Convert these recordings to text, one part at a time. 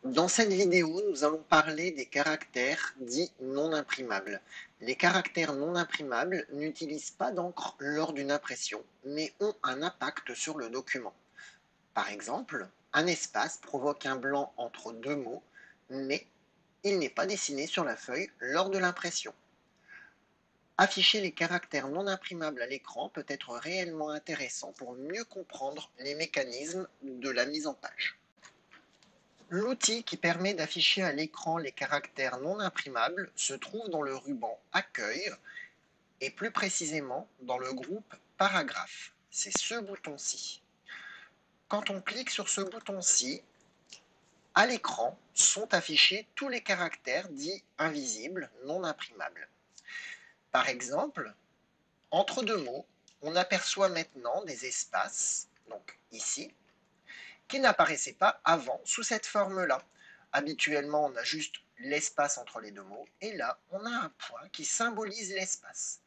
Dans cette vidéo, nous allons parler des caractères dits non imprimables. Les caractères non imprimables n'utilisent pas d'encre lors d'une impression, mais ont un impact sur le document. Par exemple, un espace provoque un blanc entre deux mots, mais il n'est pas dessiné sur la feuille lors de l'impression. Afficher les caractères non imprimables à l'écran peut être réellement intéressant pour mieux comprendre les mécanismes de la mise en page. L'outil qui permet d'afficher à l'écran les caractères non imprimables se trouve dans le ruban Accueil et plus précisément dans le groupe Paragraphe. C'est ce bouton-ci. Quand on clique sur ce bouton-ci, à l'écran sont affichés tous les caractères dits invisibles, non imprimables. Par exemple, entre deux mots, on aperçoit maintenant des espaces, donc ici, qui n'apparaissaient pas avant sous cette forme-là. Habituellement, on a juste l'espace entre les deux mots, et là, on a un point qui symbolise l'espace.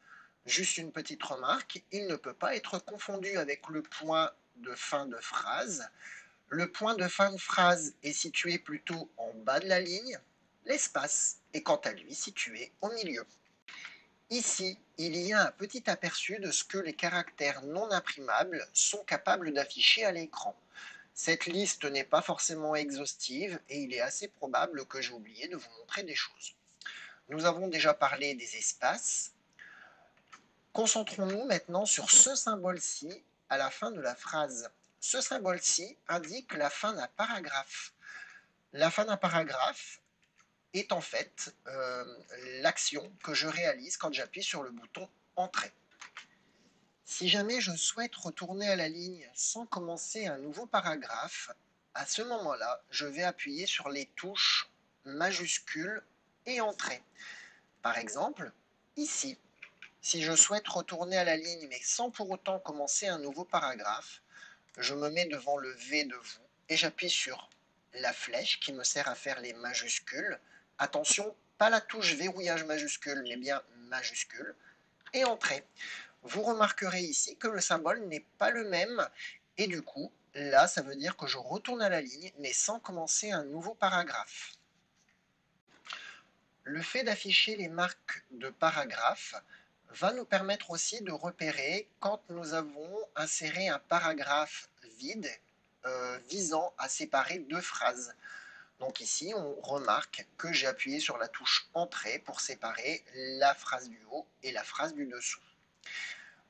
Juste une petite remarque, il ne peut pas être confondu avec le point de fin de phrase. Le point de fin de phrase est situé plutôt en bas de la ligne, l'espace est quant à lui situé au milieu. Ici, il y a un petit aperçu de ce que les caractères non imprimables sont capables d'afficher à l'écran. Cette liste n'est pas forcément exhaustive et il est assez probable que j'ai oublié de vous montrer des choses. Nous avons déjà parlé des espaces. Concentrons-nous maintenant sur ce symbole-ci à la fin de la phrase. Ce symbole-ci indique la fin d'un paragraphe. La fin d'un paragraphe est en fait l'action que je réalise quand j'appuie sur le bouton Entrée. Si jamais je souhaite retourner à la ligne sans commencer un nouveau paragraphe, à ce moment-là, je vais appuyer sur les touches majuscules et Entrée. Par exemple, ici, si je souhaite retourner à la ligne mais sans pour autant commencer un nouveau paragraphe, je me mets devant le V de vous et j'appuie sur la flèche qui me sert à faire les majuscules. Attention, pas la touche verrouillage majuscule, mais bien majuscule, et Entrée. Vous remarquerez ici que le symbole n'est pas le même et du coup, là, ça veut dire que je retourne à la ligne mais sans commencer un nouveau paragraphe. Le fait d'afficher les marques de paragraphe va nous permettre aussi de repérer quand nous avons inséré un paragraphe vide visant à séparer deux phrases. Donc ici, on remarque que j'ai appuyé sur la touche Entrée pour séparer la phrase du haut et la phrase du dessous.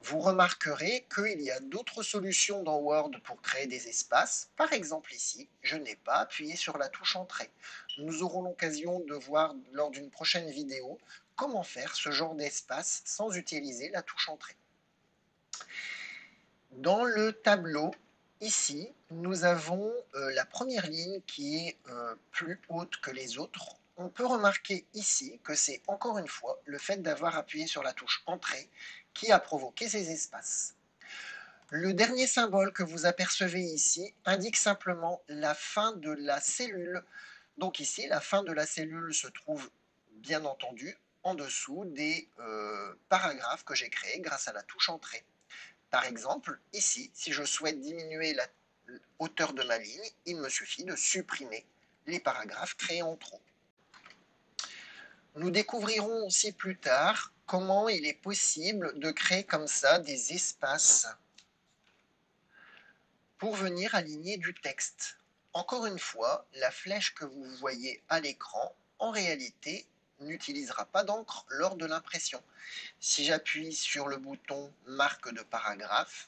Vous remarquerez qu'il y a d'autres solutions dans Word pour créer des espaces. Par exemple ici, je n'ai pas appuyé sur la touche Entrée. Nous aurons l'occasion de voir lors d'une prochaine vidéo comment faire ce genre d'espace sans utiliser la touche Entrée. Dans le tableau, ici, nous avons la première ligne qui est plus haute que les autres. On peut remarquer ici que c'est encore une fois le fait d'avoir appuyé sur la touche Entrée qui a provoqué ces espaces. Le dernier symbole que vous apercevez ici indique simplement la fin de la cellule. Donc ici, la fin de la cellule se trouve bien entendu en dessous des paragraphes que j'ai créés grâce à la touche Entrée. Par exemple, ici, si je souhaite diminuer la hauteur de ma ligne, il me suffit de supprimer les paragraphes créés en trop. Nous découvrirons aussi plus tard comment il est possible de créer comme ça des espaces pour venir aligner du texte. Encore une fois, la flèche que vous voyez à l'écran, en réalité, n'utilisera pas d'encre lors de l'impression. Si j'appuie sur le bouton marque de paragraphe,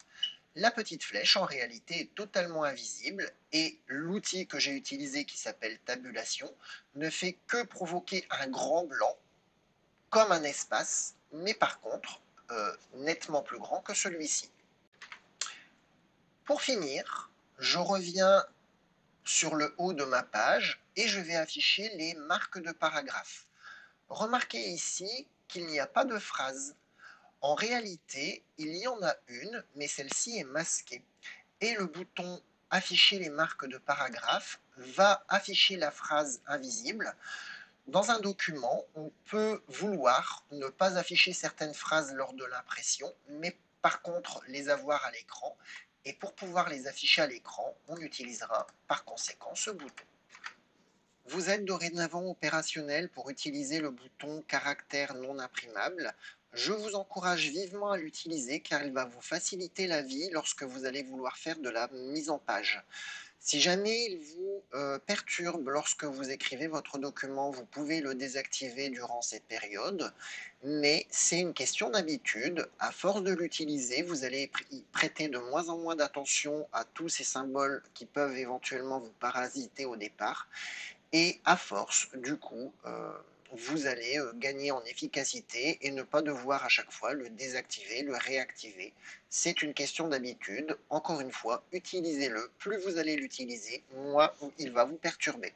la petite flèche en réalité est totalement invisible et l'outil que j'ai utilisé qui s'appelle tabulation ne fait que provoquer un grand blanc comme un espace, mais par contre nettement plus grand que celui-ci. Pour finir, je reviens sur le haut de ma page et je vais afficher les marques de paragraphe. Remarquez ici qu'il n'y a pas de phrase. En réalité, il y en a une, mais celle-ci est masquée. Et le bouton afficher les marques de paragraphe va afficher la phrase invisible. Dans un document, on peut vouloir ne pas afficher certaines phrases lors de l'impression, mais par contre les avoir à l'écran. Et pour pouvoir les afficher à l'écran, on utilisera par conséquent ce bouton. Vous êtes dorénavant opérationnel pour utiliser le bouton caractère non imprimable. Je vous encourage vivement à l'utiliser car il va vous faciliter la vie lorsque vous allez vouloir faire de la mise en page. Si jamais il vous perturbe lorsque vous écrivez votre document, vous pouvez le désactiver durant cette période, mais c'est une question d'habitude. À force de l'utiliser, vous allez y prêter de moins en moins d'attention à tous ces symboles qui peuvent éventuellement vous parasiter au départ. Et à force, du coup, vous allez gagner en efficacité et ne pas devoir à chaque fois le désactiver, le réactiver. C'est une question d'habitude. Encore une fois, utilisez-le. Plus vous allez l'utiliser, moins il va vous perturber.